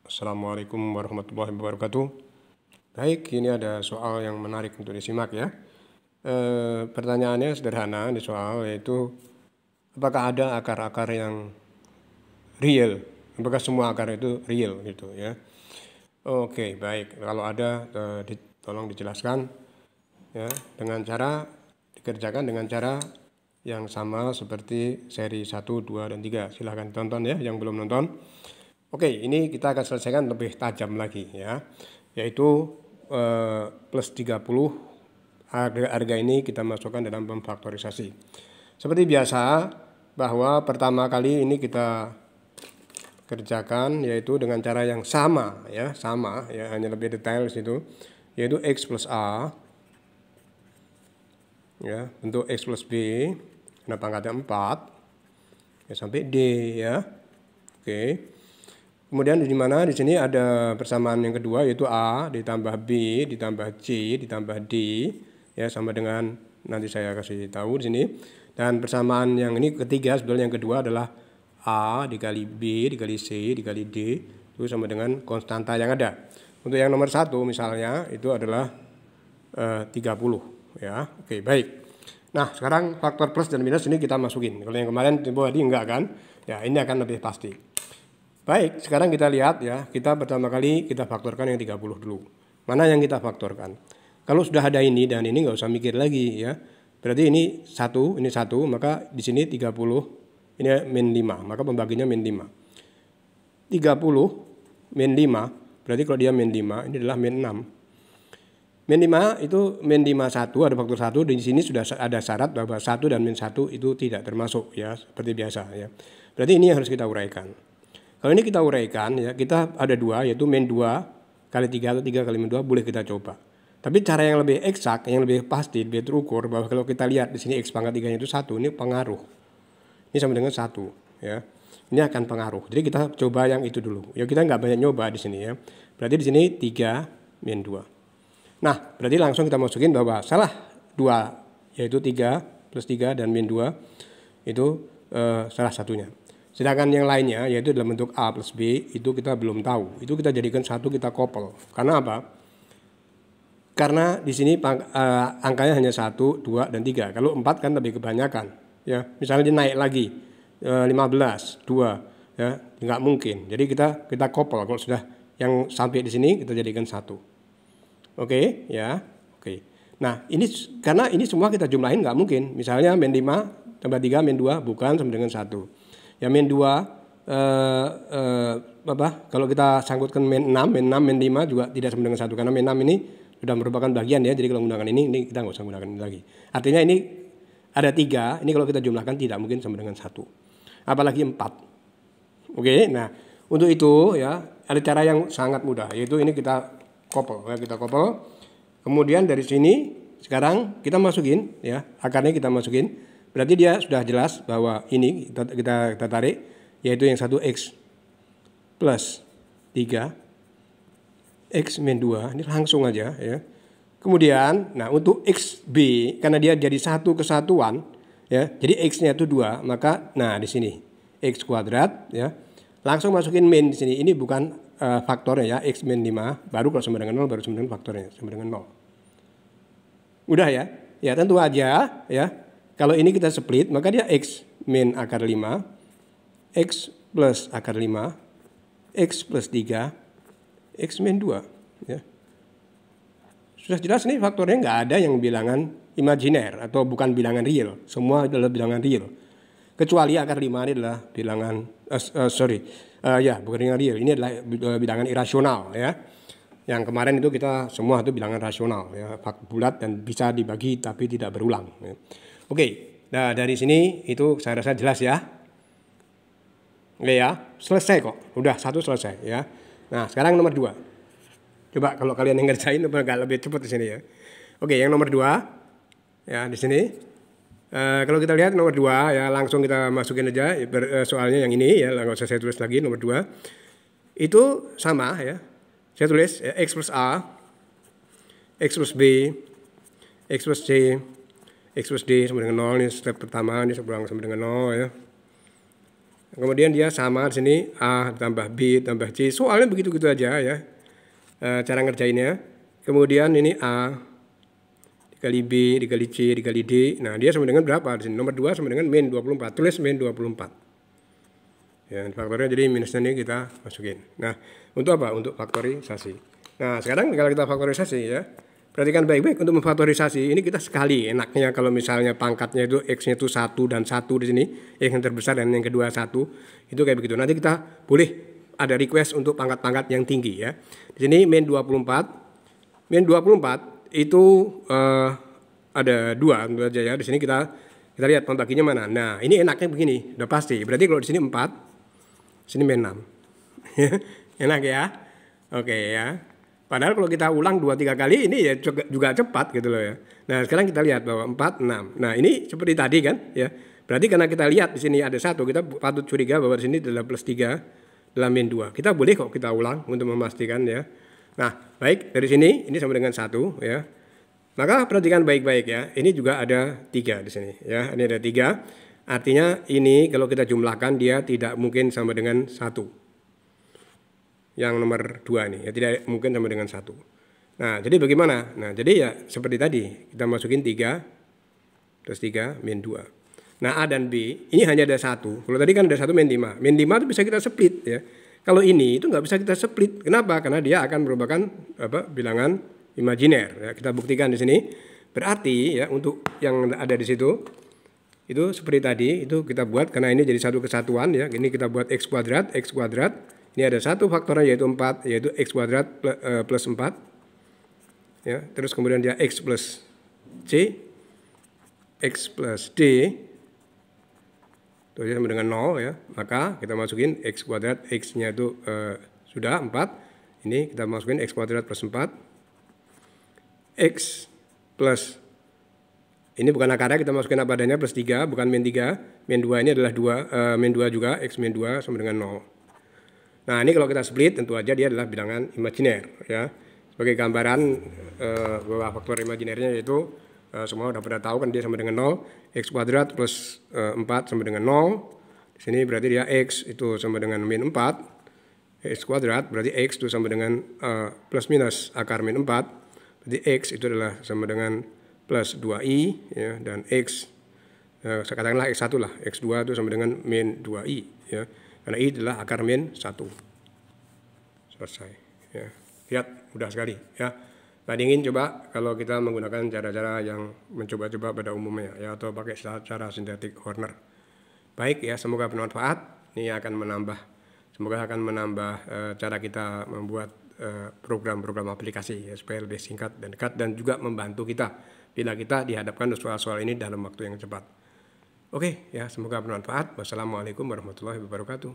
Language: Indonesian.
Assalamualaikum warahmatullahi wabarakatuh. Baik, ini ada soal yang menarik untuk disimak ya. Pertanyaannya sederhana di soal, yaitu apakah ada akar-akar yang real? Apakah semua akar itu real gitu ya? Oke, baik. Kalau ada, tolong dijelaskan ya, dengan cara dikerjakan dengan cara yang sama seperti seri 1, 2, dan 3. Silahkan tonton ya yang belum nonton. Oke, ini kita akan selesaikan lebih tajam lagi ya, yaitu plus 30. Harga ini kita masukkan dalam pemfaktorisasi. Seperti biasa, bahwa pertama kali ini kita kerjakan yaitu dengan cara yang sama ya, hanya lebih detail situ, yaitu X plus A ya, bentuk X plus B karena pangkatnya 4 ya, sampai D ya. Oke. Kemudian di mana di sini ada persamaan yang kedua, yaitu A ditambah B ditambah C ditambah D ya, sama dengan nanti saya kasih tahu di sini. Dan persamaan yang ini ketiga, sebetulnya yang kedua adalah A dikali B dikali C dikali D itu sama dengan konstanta yang ada. Untuk yang nomor 1 misalnya itu adalah 30 ya. Oke, baik. Nah, sekarang faktor plus dan minus ini kita masukin. Kalau yang kemarin tadi enggak kan? Ya, ini akan lebih pasti. Baik, sekarang kita lihat ya, kita pertama kali kita faktorkan yang 30 dulu. Mana yang kita faktorkan? Kalau sudah ada ini dan ini nggak usah mikir lagi ya. Berarti ini 1, maka di sini 30, ini min 5, maka pembaginya min 5. 30 min 5, berarti kalau dia min 5, ini adalah min 6. Min 5 itu min 5 1, ada faktor 1, di sini sudah ada syarat bahwa 1 dan min 1 itu tidak termasuk ya, seperti biasa ya. Berarti ini harus kita uraikan. Kalau ini kita uraikan ya, kita ada 2, yaitu min 2 kali 3 atau 3 kali min 2, boleh kita coba. Tapi cara yang lebih eksak, yang lebih pasti, lebih terukur, bahwa kalau kita lihat di sini X pangkat 3 itu 1, ini pengaruh. Ini sama dengan 1 ya. Ini akan pengaruh. Jadi kita coba yang itu dulu. Ya, kita nggak banyak nyoba di sini ya. Berarti di sini 3 min 2. Nah, berarti langsung kita masukin bahwa salah 2, yaitu 3 plus 3 dan min 2 itu salah satunya. Sedangkan yang lainnya, yaitu dalam bentuk A plus B, itu kita belum tahu. Itu kita jadikan 1, kita couple. Karena apa? Karena di sini angkanya hanya 1, 2, dan 3. Kalau 4 kan lebih kebanyakan. Ya, misalnya dia naik lagi 15, 2, ya, nggak mungkin. Jadi kita couple. Kalau sudah yang sampai di sini kita jadikan 1. Oke, ya. Oke. Nah, ini karena ini semua kita jumlahin nggak mungkin. Misalnya min 5 tambah 3 min 2 bukan sama dengan 1. Ya, min 2 kalau kita sangkutkan min 6 min 5 juga tidak sama dengan 1, karena min 6 ini sudah merupakan bagian ya. Jadi kalau menggunakan ini kita nggak usah menggunakan ini lagi. Artinya ini ada 3, ini kalau kita jumlahkan tidak mungkin sama dengan 1. Apalagi 4. Oke, nah untuk itu ya ada cara yang sangat mudah, yaitu ini kita couple ya, kita couple. Kemudian dari sini sekarang kita masukin ya, akarnya kita masukin. Berarti dia sudah jelas bahwa ini kita tarik, yaitu yang 1 X plus 3 X min 2, ini langsung aja ya. Kemudian nah untuk XB, karena dia jadi satu kesatuan ya, jadi X-nya itu 2, maka nah di sini X kuadrat ya. Langsung masukin min di sini. Ini bukan faktornya ya, X min 5, baru kalau sama dengan 0 baru sama dengan faktornya, sama dengan 0. Udah ya? Ya tentu aja ya. Kalau ini kita split, maka dia X min akar 5, X plus akar 5, X plus 3, X min 2. Ya. Sudah jelas nih faktornya, nggak ada yang bilangan imajiner atau bukan bilangan real. Semua adalah bilangan real. Kecuali akar 5 ini adalah bilangan, bukan bilangan real. Ini adalah bilangan irasional ya. Yang kemarin itu kita semua itu bilangan rasional ya, bulat dan bisa dibagi tapi tidak berulang ya. Oke, nah dari sini itu saya rasa jelas ya. Oke ya, selesai kok. Udah 1 selesai ya. Nah sekarang nomor 2. Coba kalau kalian yang ngerjain agak lebih cepat di sini ya. Oke, yang nomor 2 ya di sini. Kalau kita lihat nomor 2 ya, langsung kita masukin aja soalnya yang ini ya, nggak usah saya tulis lagi. Nomor 2 itu sama ya. Saya tulis ya, X plus A, X plus B, X plus C, X plus D sama dengan 0, ini step pertama, ini sama dengan 0 ya. Kemudian dia sama di sini A tambah B tambah C. Soalnya begitu-gitu aja ya. Cara ngerjainnya. Kemudian ini A dikali B, dikali C, dikali D. Nah, dia sama dengan berapa di sini? Nomor 2 sama dengan min 24. Tulis min 24. Ya, faktornya jadi minusnya ini kita masukin. Nah, untuk apa? Untuk faktorisasi. Nah, sekarang kalau kita faktorisasi ya. Perhatikan baik-baik untuk memfaktorisasi. Ini kita sekali enaknya kalau misalnya pangkatnya itu X-nya itu 1 dan 1 di sini. X yang terbesar dan yang kedua 1. Itu kayak begitu. Nanti kita boleh ada request untuk pangkat-pangkat yang tinggi ya. Di sini min 24. Min 24 itu ada 2 tentu saja ya. Di sini kita lihat pembaginya mana. Nah, ini enaknya begini, udah pasti. Berarti kalau di sini 4, sini min 6. Enak ya? Oke ya. Padahal kalau kita ulang 2-3 kali ini ya juga cepat gitu loh ya. Nah, sekarang kita lihat bahwa 4, 6. Nah, ini seperti tadi kan ya. Berarti karena kita lihat di sini ada 1, kita patut curiga bahwa di sini adalah plus 3 dalam min 2. Kita boleh kok kita ulang untuk memastikan ya. Nah, baik, dari sini ini sama dengan 1 ya. Maka perhatikan baik-baik ya. Ini juga ada 3 di sini ya. Ini ada 3. Artinya ini kalau kita jumlahkan dia tidak mungkin sama dengan 1. Yang nomor 2 nih ya, tidak mungkin sama dengan 1. Nah, jadi bagaimana? Nah, jadi ya seperti tadi, kita masukin 3 plus 3 min 2. Nah, A dan B ini hanya ada 1. Kalau tadi kan ada 1 min 5. Min 5 itu bisa kita split ya. Kalau ini itu nggak bisa kita split. Kenapa? Karena dia akan merupakan bilangan imajiner ya. Kita buktikan di sini. Berarti ya untuk yang ada di situ itu seperti tadi itu kita buat karena ini jadi satu kesatuan ya. Ini kita buat x kuadrat. Ini ada satu faktornya yaitu 4, yaitu x kuadrat plus 4. Ya, terus kemudian dia x plus c, x plus d, itu sama dengan 0 ya. Maka kita masukin x kuadrat, x-nya itu sudah 4. Ini kita masukin x kuadrat plus 4. X plus, ini bukan akarnya, kita masukin apa adanya plus 3, bukan min 3. Min 2 ini adalah 2, min 2 juga, x min 2 sama dengan 0. Nah, ini kalau kita split tentu aja dia adalah bilangan imajiner ya. Sebagai gambaran bahwa faktor imajinernya yaitu semua sudah pada tahu kan dia sama dengan 0, x kuadrat plus 4 sama dengan 0. Di sini berarti dia x itu sama dengan min 4. X kuadrat berarti x itu sama dengan plus minus akar min 4. Berarti x itu adalah sama dengan plus 2i ya, dan x katakanlah x1 lah, x2 itu sama dengan min 2i ya. Karena i adalah akar min 1. Selesai. Ya. Lihat, mudah sekali. Ya. Bandingin coba kalau kita menggunakan cara-cara yang mencoba-coba pada umumnya ya, atau pakai cara sintetik Horner. Baik ya, semoga bermanfaat. Ini akan menambah, semoga akan menambah cara kita membuat program-program aplikasi ya, supaya lebih singkat dan dekat dan juga membantu kita bila kita dihadapkan soal-soal ini dalam waktu yang cepat. Oke ya, semoga bermanfaat. Wassalamualaikum warahmatullahi wabarakatuh.